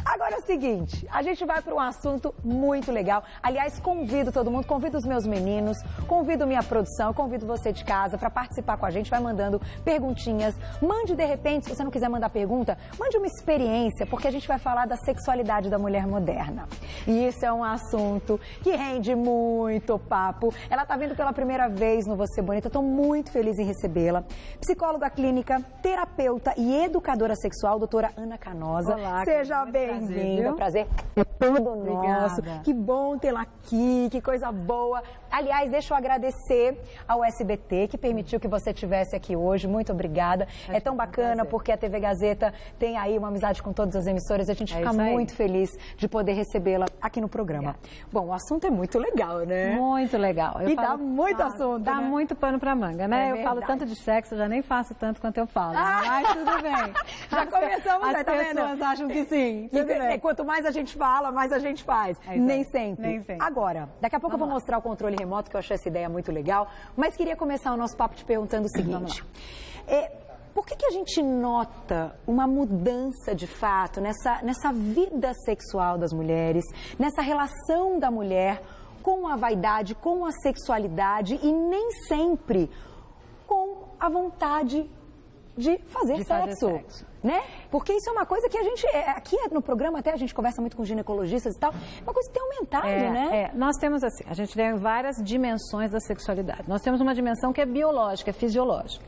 Agora é o seguinte, a gente vai para um assunto muito legal. Aliás, convido todo mundo, convido os meus meninos, convido minha produção, convido você de casa para participar com a gente. Vai mandando perguntinhas. Mande, de repente, se você não quiser mandar pergunta, mande uma experiência, porque a gente vai falar da sexualidade da mulher moderna. E isso é um assunto que rende muito papo. Ela está vindo pela primeira vez no Você Bonita. Estou muito feliz em recebê-la. Psicóloga clínica, terapeuta e educadora sexual, doutora Ana Canosa. Olá, seja bem-vinda. Prazer é todo nosso. Que bom tê-la aqui, que coisa boa. Aliás, deixa eu agradecer ao SBT que permitiu que você estivesse aqui hoje. Muito obrigada. É tão bacana porque a TV Gazeta tem aí uma amizade com todas as emissoras. A gente fica muito feliz de poder recebê-la aqui no programa. Bom, o assunto é muito legal, né? Muito legal. Dá muito assunto, Dá né? muito pano pra manga, né? Eu falo tanto de sexo, eu já nem faço tanto quanto eu falo. Mas tudo bem. Já começamos, as tá vendo? pessoas acham que sim. Tudo bem. Quanto mais a gente fala, mais a gente faz. Nem sempre. Nem sempre. Agora, daqui a pouco eu vou mostrar o controle remoto, que eu achei essa ideia muito legal. Mas queria começar o nosso papo te perguntando o seguinte. Por que a gente nota uma mudança de fato nessa vida sexual das mulheres, nessa relação da mulher com a vaidade, com a sexualidade e nem sempre com a vontade de fazer sexo, né? Porque isso é uma coisa que a gente, aqui no programa até a gente conversa muito com ginecologistas e tal, uma coisa que tem aumentado, né? Nós temos assim, a gente tem várias dimensões da sexualidade. Nós temos uma dimensão que é biológica, é fisiológica.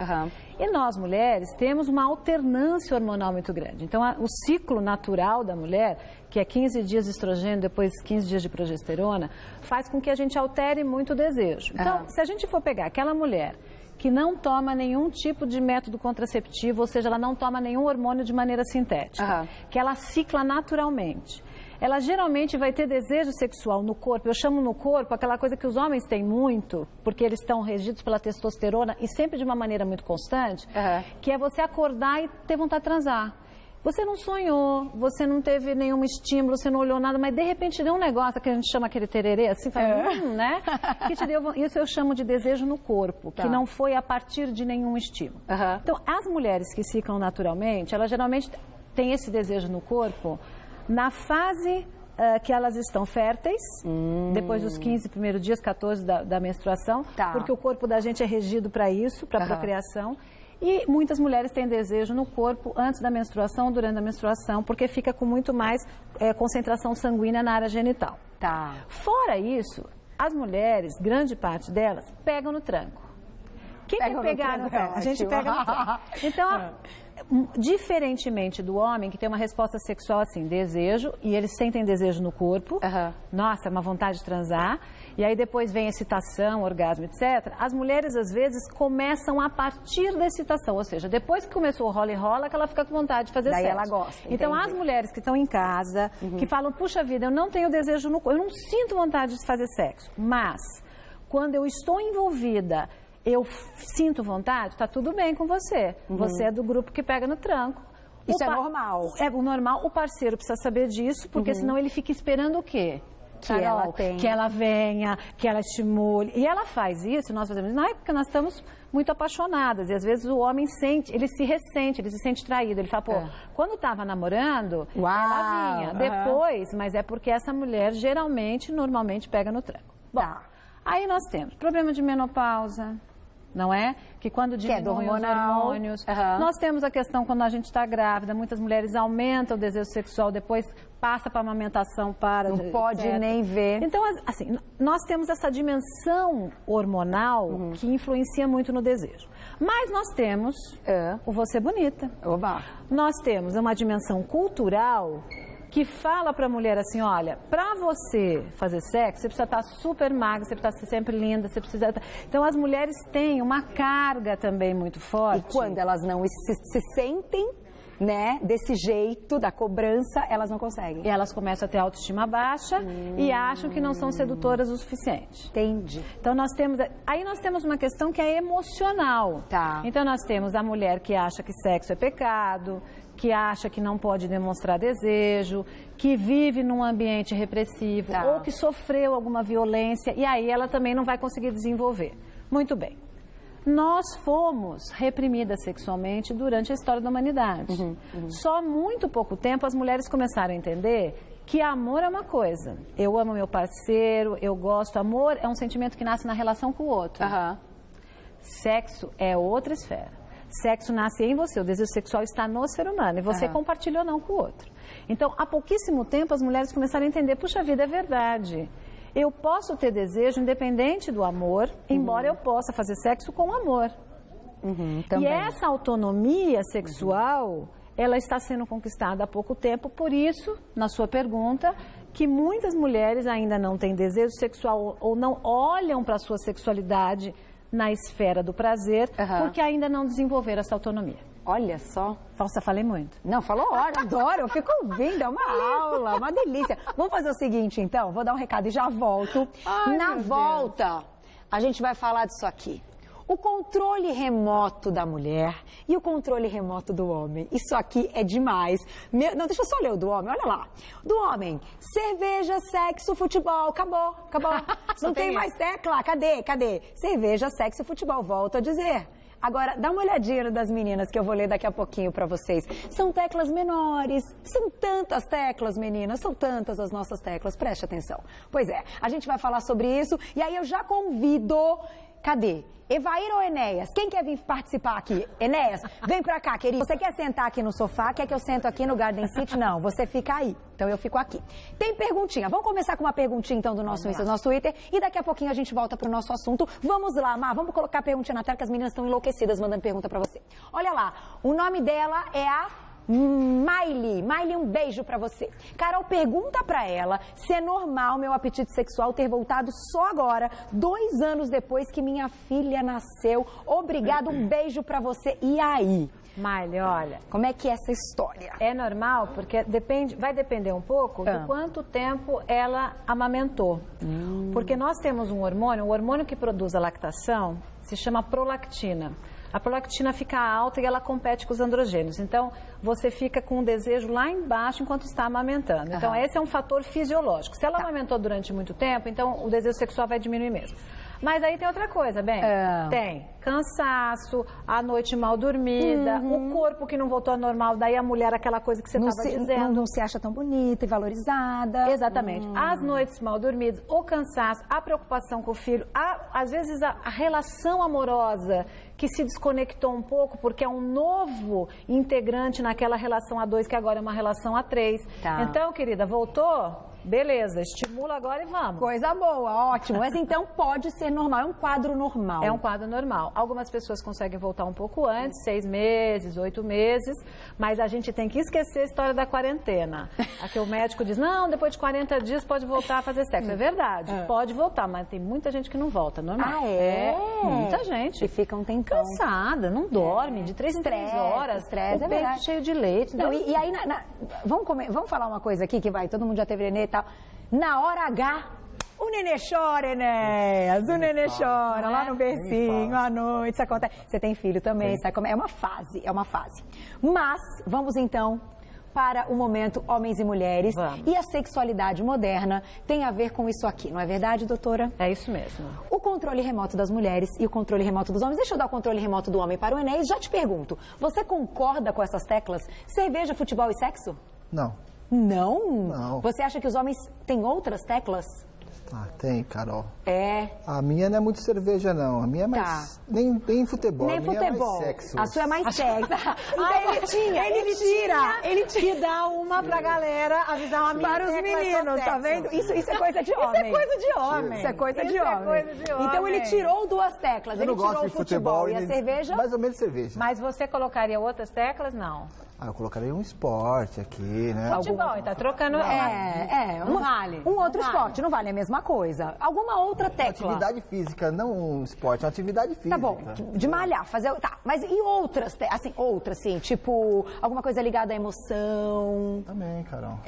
E nós, mulheres, temos uma alternância hormonal muito grande. Então, o ciclo natural da mulher, que é 15 dias de estrogênio, depois 15 dias de progesterona, faz com que a gente altere muito o desejo. Então, se a gente for pegar aquela mulher que não toma nenhum tipo de método contraceptivo, ou seja, ela não toma nenhum hormônio de maneira sintética, que ela cicla naturalmente. Ela geralmente vai ter desejo sexual no corpo, eu chamo no corpo aquela coisa que os homens têm muito, porque eles estão regidos pela testosterona e sempre de uma maneira muito constante, que é você acordar e ter vontade de transar. Você não sonhou, você não teve nenhum estímulo, você não olhou nada, mas de repente deu um negócio que a gente chama aquele tererê, assim, né? Que te deu, isso eu chamo de desejo no corpo, que não foi a partir de nenhum estímulo. Então, as mulheres que ciclam naturalmente, elas geralmente têm esse desejo no corpo na fase que elas estão férteis, depois dos 15 primeiros dias, 14 da menstruação, porque o corpo da gente é regido para isso, para procriação. E muitas mulheres têm desejo no corpo antes da menstruação, durante a menstruação, porque fica com muito mais concentração sanguínea na área genital. Fora isso, as mulheres, grande parte delas, pegam no tranco. Quem quer pegar no tranco? A gente pega no tranco. Então, diferentemente do homem, que tem uma resposta sexual assim, desejo, e eles sentem desejo no corpo, nossa, uma vontade de transar, e aí depois vem excitação, orgasmo, etc. As mulheres, às vezes, começam a partir da excitação, ou seja, depois que começou o rola e rola, que ela fica com vontade de fazer sexo. Daí ela gosta. Então, as mulheres que estão em casa, que falam, puxa vida, eu não tenho desejo no corpo, eu não sinto vontade de fazer sexo, mas quando eu estou envolvida, eu sinto vontade, tá tudo bem com você. Você é do grupo que pega no tranco. Isso é normal. É o normal, o parceiro precisa saber disso, porque senão ele fica esperando o quê? Carol, que ela venha, que ela estimule. E ela faz isso, nós fazemos, não é porque nós estamos muito apaixonadas. E às vezes o homem sente, ele se ressente, ele se sente traído. Ele fala, pô, quando estava namorando, ela vinha. Depois, mas é porque essa mulher geralmente, normalmente pega no tranco. Bom, aí nós temos problema de menopausa, não é? Que quando diminuem os hormônios. Nós temos a questão quando a gente está grávida, muitas mulheres aumentam o desejo sexual, depois passa para a amamentação, não pode nem ver. Então, assim, nós temos essa dimensão hormonal que influencia muito no desejo. Mas nós temos o Você Bonita. Nós temos uma dimensão cultural que fala para a mulher assim, olha, para você fazer sexo, você precisa estar super magra, você precisa ser sempre linda, você precisa... Então, as mulheres têm uma carga também muito forte. E quando elas não se sentem, né, desse jeito, da cobrança, elas não conseguem. E elas começam a ter autoestima baixa e acham que não são sedutoras o suficiente. Entendi. Então, aí nós temos uma questão que é emocional. Então, nós temos a mulher que acha que sexo é pecado, que acha que não pode demonstrar desejo, que vive num ambiente repressivo ou que sofreu alguma violência e aí ela também não vai conseguir desenvolver. Muito bem. Nós fomos reprimidas sexualmente durante a história da humanidade. Só há muito pouco tempo as mulheres começaram a entender que amor é uma coisa. Eu amo meu parceiro, eu gosto. Amor é um sentimento que nasce na relação com o outro. Sexo é outra esfera. Sexo nasce em você, o desejo sexual está no ser humano e você compartilha ou não com o outro. Então, há pouquíssimo tempo as mulheres começaram a entender, puxa vida, é verdade. Eu posso ter desejo independente do amor, embora eu possa fazer sexo com amor. E essa autonomia sexual, ela está sendo conquistada há pouco tempo, por isso, na sua pergunta, que muitas mulheres ainda não têm desejo sexual ou não olham para a sua sexualidade na esfera do prazer, porque ainda não desenvolveram essa autonomia. Olha só. Nossa, falei muito. Não, falou hora, adoro, eu fico ouvindo, é uma aula, uma delícia. Vamos fazer o seguinte, então, vou dar um recado e já volto. Na volta, a gente vai falar disso aqui. O controle remoto da mulher e o controle remoto do homem. Isso aqui é demais. Não, deixa eu só ler o do homem, olha lá. Do homem, cerveja, sexo, futebol, acabou. Não tem mais tecla, cadê? Cerveja, sexo, futebol, volto a dizer. Agora, dá uma olhadinha das meninas que eu vou ler daqui a pouquinho para vocês. São teclas menores, são tantas teclas, meninas, são tantas as nossas teclas, preste atenção. Pois é, a gente vai falar sobre isso e aí eu já convido... Cadê? Evair ou Enéas? Quem quer vir participar aqui? Enéas, vem pra cá, querido. Você quer sentar aqui no sofá? Quer que eu sento aqui no Garden City? Não, você fica aí. Então eu fico aqui. Tem perguntinha. Vamos começar com uma perguntinha então do nosso Twitter e daqui a pouquinho a gente volta pro nosso assunto. Vamos lá, Má, vamos colocar a perguntinha na tela que as meninas estão enlouquecidas mandando pergunta pra você. Olha lá, o nome dela é a... Miley, um beijo pra você. Carol, pergunta pra ela se é normal meu apetite sexual ter voltado só agora, 2 anos depois que minha filha nasceu. Obrigado, um beijo pra você. E aí? Miley, olha, como é que é essa história? É normal porque vai depender um pouco do quanto tempo ela amamentou. Porque nós temos um hormônio, o hormônio que produz a lactação se chama prolactina. A prolactina fica alta e ela compete com os androgênios. Então, você fica com o desejo lá embaixo enquanto está amamentando. Então, esse é um fator fisiológico. Se ela amamentou durante muito tempo, então o desejo sexual vai diminuir mesmo. Mas aí tem outra coisa, bem, tem cansaço, a noite mal dormida, o corpo que não voltou ao normal, daí a mulher, aquela coisa que você estava dizendo. Não se acha tão bonita e valorizada. Exatamente. As noites mal dormidas, o cansaço, a preocupação com o filho, às vezes a relação amorosa que se desconectou um pouco porque é um novo integrante naquela relação a 2 que agora é uma relação a 3. Então, querida, voltou? Beleza, estimula agora e vamos. Coisa boa, ótimo. Mas então pode ser normal, é um quadro normal. É um quadro normal. Algumas pessoas conseguem voltar um pouco antes, 6 meses, 8 meses, mas a gente tem que esquecer a história da quarentena. Aqui o médico diz, não, depois de 40 dias pode voltar a fazer sexo. É verdade, pode voltar, mas tem muita gente que não volta, normal. Ah, é? Muita gente. E fica um tempão. Cansada, não dorme, de 3 em 3 horas, o peito cheio de leite. Não, e aí, vamos falar uma coisa aqui que vai, todo mundo já teve nenê e tal. Na hora H, o nenê chora, Enéas, o nenê chora lá no bercinho, à noite, isso acontece. Você tem filho também, sabe como é? É uma fase. Mas, vamos então para o momento homens e mulheres. E a sexualidade moderna tem a ver com isso aqui, não é verdade, doutora? É isso mesmo. O controle remoto das mulheres e o controle remoto dos homens. Deixa eu dar o controle remoto do homem para o Enéas. Já te pergunto, você concorda com essas teclas? Cerveja, futebol e sexo? Não. Não? Não. Você acha que os homens têm outras teclas? Ah, tem, Carol. É. A minha não é muito cerveja, não. A minha é mais... Nem futebol. Nem a minha futebol. É mais sexo. A sua é mais sexo. Ele que dá uma pra galera avisar uma amiga para os meninos, tá vendo? Isso é coisa de homem. Isso é coisa de homem. Isso é coisa de homem. Então ele tirou 2 teclas. Eu ele não gosto tirou de o futebol e a cerveja. Mais ou menos cerveja. Mas você colocaria outras teclas? Não. Ah, eu colocaria um esporte aqui, né? Futebol, tá trocando. Não vale. Um outro esporte, não vale a mesma coisa. Alguma outra tecla. Uma atividade física, não um esporte, uma atividade física. Tá bom, de malhar, fazer. Tá, mas e outras, assim, tipo, alguma coisa ligada à emoção? Também, Carol.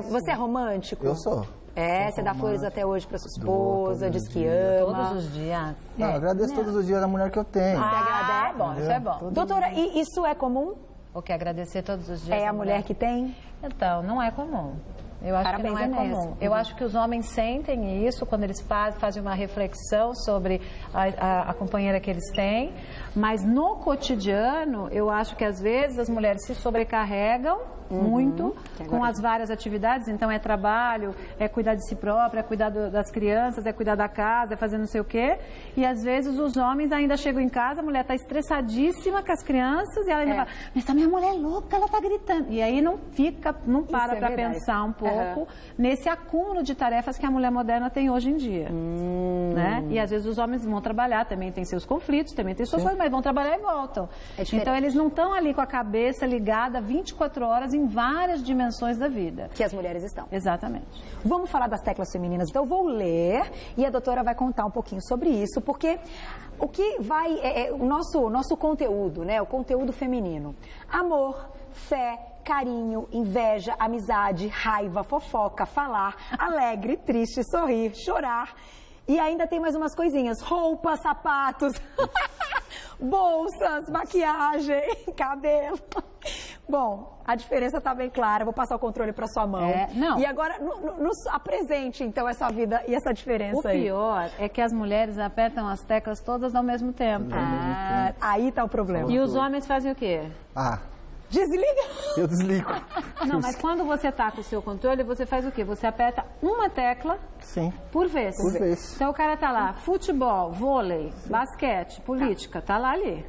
Você é romântico? Eu sou. Você dá flores até hoje pra sua esposa, diz que ama. Todos os dias. Não, eu agradeço todos os dias a mulher que eu tenho. Você agradece? Bom, isso é bom. Doutora, e isso é comum? O que agradecer todos os dias? É a mulher que tem? Então, não é comum. Eu acho que não é comum. Eu acho que os homens sentem isso quando eles fazem uma reflexão sobre a companheira que eles têm, mas no cotidiano, eu acho que às vezes as mulheres se sobrecarregam muito com as várias atividades, então é trabalho, é cuidar de si própria, é cuidar das crianças, é cuidar da casa, é fazer não sei o quê, e às vezes os homens ainda chegam em casa, a mulher está estressadíssima com as crianças e ela ainda fala, mas essa minha mulher é louca, ela está gritando, e aí não para para pensar um pouco nesse acúmulo de tarefas que a mulher moderna tem hoje em dia, né? E às vezes os homens vão trabalhar, também tem seus conflitos, também tem suas coisas, mas vão trabalhar e voltam. Então eles não estão ali com a cabeça ligada 24 horas em várias dimensões da vida. Que as mulheres estão. Exatamente. Vamos falar das teclas femininas. Então eu vou ler e a doutora vai contar um pouquinho sobre isso, porque o que vai... o nosso conteúdo, né? O conteúdo feminino. Amor, fé, carinho, inveja, amizade, raiva, fofoca, falar, alegre, triste, sorrir, chorar. E ainda tem mais umas coisinhas, roupas, sapatos, bolsas, maquiagem, cabelo. Bom, a diferença está bem clara, vou passar o controle para sua mão. E agora, nos apresente, então, essa vida e essa diferença aí. O pior é que as mulheres apertam as teclas todas ao mesmo tempo. Aí está o problema. E os homens fazem o quê? Desliga. Eu desligo. Não, mas quando você está com o seu controle, você faz o quê? Você aperta uma tecla por vez. Então o cara tá lá, futebol, vôlei, basquete, política, tá lá ali.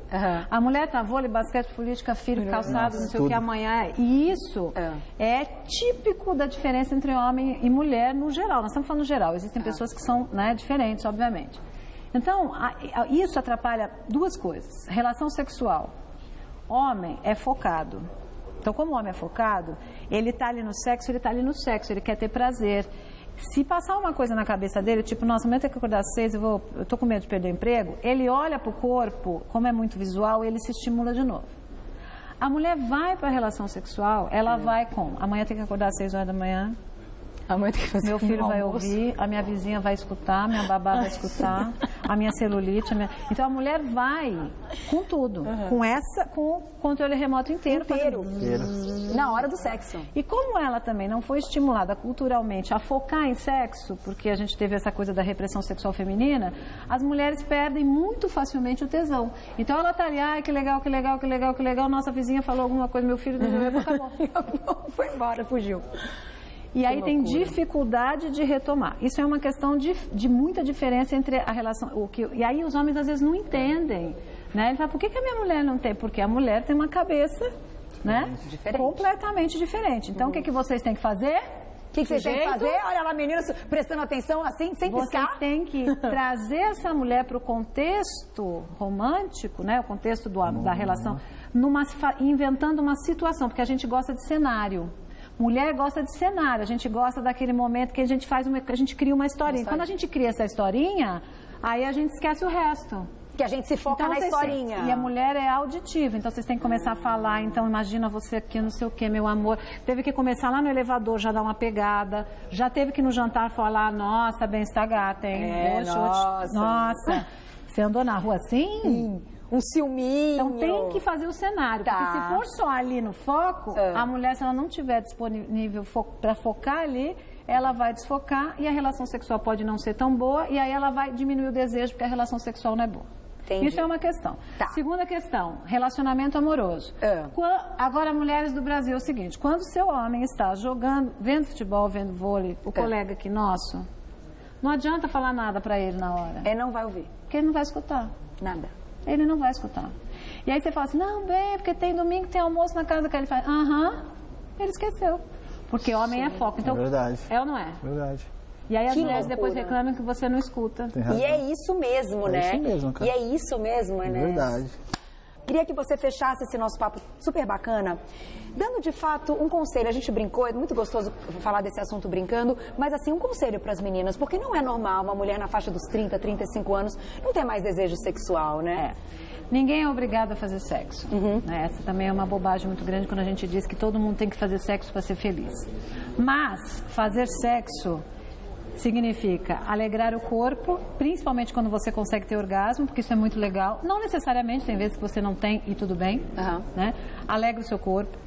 A mulher tá vôlei, basquete, política, filho, calçado, não sei o que amanhã. E isso é típico da diferença entre homem e mulher no geral. Nós estamos falando no geral, existem pessoas que são, né, diferentes, obviamente. Então, isso atrapalha duas coisas. Relação sexual. Homem é focado. Então, como o homem é focado, ele está ali no sexo, ele quer ter prazer. Se passar uma coisa na cabeça dele, tipo, nossa, amanhã eu tenho que acordar às 6, eu tô com medo de perder o emprego, ele olha pro corpo, como é muito visual, ele se estimula de novo. A mulher vai para a relação sexual, ela vai com, amanhã tem que acordar às 6 horas da manhã, meu filho vai ouvir, a minha vizinha vai escutar, minha babá vai escutar, a minha celulite. Então a mulher vai com tudo, com o controle remoto inteiro. Na hora do sexo. E como ela também não foi estimulada culturalmente a focar em sexo, porque a gente teve essa coisa da repressão sexual feminina, as mulheres perdem muito facilmente o tesão. Então ela tá ali, ai, que legal, que legal, que legal, que legal, nossa vizinha falou alguma coisa, meu filho acabou. Foi embora, fugiu. E aí tem dificuldade de retomar. Isso é uma questão de muita diferença entre a relação... E aí os homens às vezes não entendem, né? Ele fala, por que a minha mulher não tem? Porque a mulher tem uma cabeça, né? Completamente diferente. Então o que vocês têm que fazer? O que vocês têm que fazer? Olha lá, meninas, prestando atenção assim, sem piscar. Vocês têm que trazer essa mulher para o contexto romântico, né? O contexto da relação, inventando uma situação, porque a gente gosta de cenário. Mulher gosta de cenário, a gente gosta daquele momento que a gente cria uma historinha. Quando a gente cria essa historinha, aí a gente esquece o resto. Que a gente se foca na historinha. E a mulher é auditiva, então vocês têm que começar a falar, então imagina você aqui, não sei o que, meu amor. Teve que começar lá no elevador, já dar uma pegada. Já teve que no jantar falar, nossa, bem está gata, hein? Nossa. Você andou na rua assim? Um ciúminho. Então tem que fazer o cenário, porque se for só ali no foco, a mulher, se ela não tiver disponível para focar ali, ela vai desfocar e a relação sexual pode não ser tão boa e aí ela vai diminuir o desejo porque a relação sexual não é boa. Entendi. Isso é uma questão. Segunda questão, relacionamento amoroso. Agora, mulheres do Brasil, é o seguinte, quando o seu homem está jogando, vendo futebol, vendo vôlei, o colega aqui nosso, não adianta falar nada para ele na hora. Ele não vai ouvir. Porque ele não vai escutar. Nada. Ele não vai escutar. E aí você fala assim, não, bem, porque tem domingo, tem almoço na casa do cara. Ele fala, ele esqueceu. Porque homem é foco. Então, é verdade. É ou não é? Verdade. E aí as mulheres depois reclamam que você não escuta. E é isso mesmo, né? É isso mesmo, cara. E é isso mesmo, né? Verdade. Queria que você fechasse esse nosso papo super bacana, dando de fato um conselho. A gente brincou, é muito gostoso falar desse assunto brincando, mas assim, um conselho para as meninas, porque não é normal uma mulher na faixa dos 30, 35 anos não ter mais desejo sexual, né? Ninguém é obrigado a fazer sexo. Essa também é uma bobagem muito grande quando a gente diz que todo mundo tem que fazer sexo para ser feliz. Mas fazer sexo significa alegrar o corpo, principalmente quando você consegue ter orgasmo, porque isso é muito legal. Não necessariamente, tem vezes que você não tem e tudo bem, né? Alegra o seu corpo.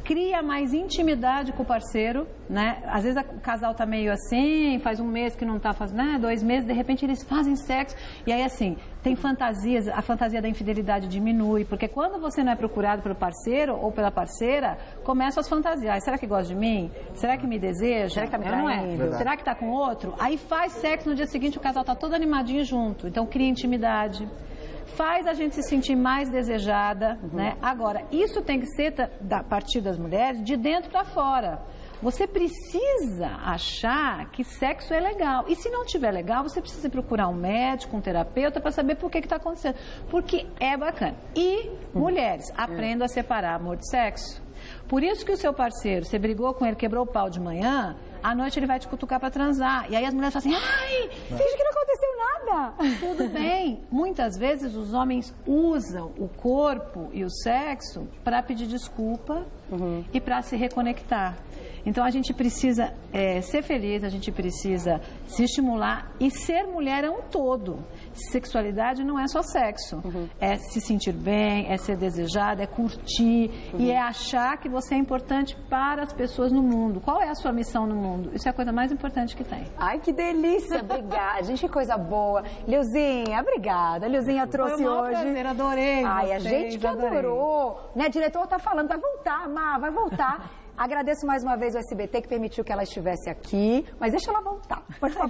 cria mais intimidade com o parceiro, né? Às vezes o casal tá meio assim, faz um mês que não tá fazendo, né? 2 meses, de repente eles fazem sexo. E aí, assim, tem fantasias, a fantasia da infidelidade diminui, porque quando você não é procurado pelo parceiro ou pela parceira, começam as fantasias. Será que gosta de mim? Será que me deseja? Será que tá me traindo? Será que tá com outro? Aí faz sexo, no dia seguinte o casal tá todo animadinho junto. Então cria intimidade. Faz a gente se sentir mais desejada, né? Agora, isso tem que ser, a partir das mulheres, de dentro para fora. Você precisa achar que sexo é legal. E se não tiver legal, você precisa procurar um médico, um terapeuta, para saber por que está acontecendo. Porque é bacana. E, mulheres, aprendam a separar amor de sexo. Por isso que o seu parceiro, você brigou com ele, quebrou o pau de manhã, à noite ele vai te cutucar para transar. E aí as mulheres falam assim, ai, finge que não aconteceu nada. Tudo bem. Muitas vezes os homens usam o corpo e o sexo para pedir desculpa e para se reconectar. Então a gente precisa ser feliz, a gente precisa se estimular e ser mulher é um todo. Sexualidade não é só sexo, é se sentir bem, é ser desejada, é curtir e é achar que você é importante para as pessoas no mundo. Qual é a sua missão no mundo? Isso é a coisa mais importante que tem. Ai, que delícia, obrigada. Gente, que coisa boa. Lilzinha, obrigada. Lilzinha trouxe hoje. Prazer, adorei. Ai, a gente que adorou. Né, diretor tá falando, vai voltar, Má, vai voltar. Agradeço mais uma vez o SBT que permitiu que ela estivesse aqui, mas deixa ela voltar.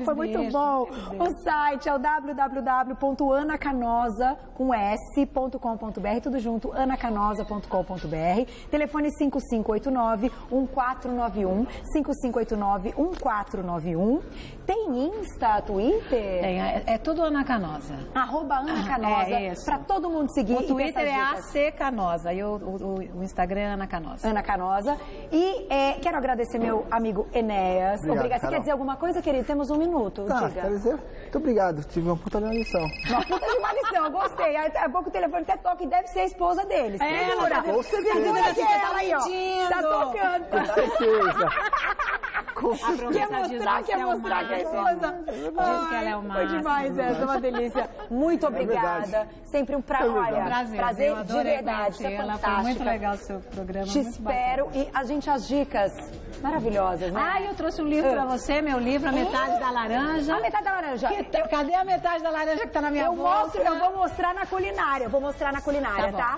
Foi muito bom. O site é o www.anacanosa.com.br, tudo junto, anacanosa.com.br. Telefone 5589-1491, 5589-1491. Tem Insta, Twitter? Tem, é tudo Ana Canosa. @AnaCanosa, para todo mundo seguir. O Twitter é AC Canosa e o Instagram é Ana Canosa. Ana Canosa. E quero agradecer meu amigo Enéas. Obrigada. Você quer dizer alguma coisa, querido? Temos 1 minuto. Diga. Quero dizer, muito obrigado. Tive uma puta de uma lição. Uma puta de uma lição, gostei. Há pouco o telefone até toca e deve ser a esposa deles. Segura que ela aí, ó. Tá tocando. Com certeza. Quer mostrar que é a esposa. Diz que ela é o máximo. Foi demais essa, uma delícia. Muito obrigada. Sempre um prazer de verdade. Isso é fantástico. Foi muito legal o seu programa. Te espero. E as dicas maravilhosas, né? Eu trouxe um livro pra você, meu livro, A Metade da Laranja. A Metade da Laranja. Cadê a metade da laranja que tá na minha bolsa? Eu vou mostrar na culinária. Tá?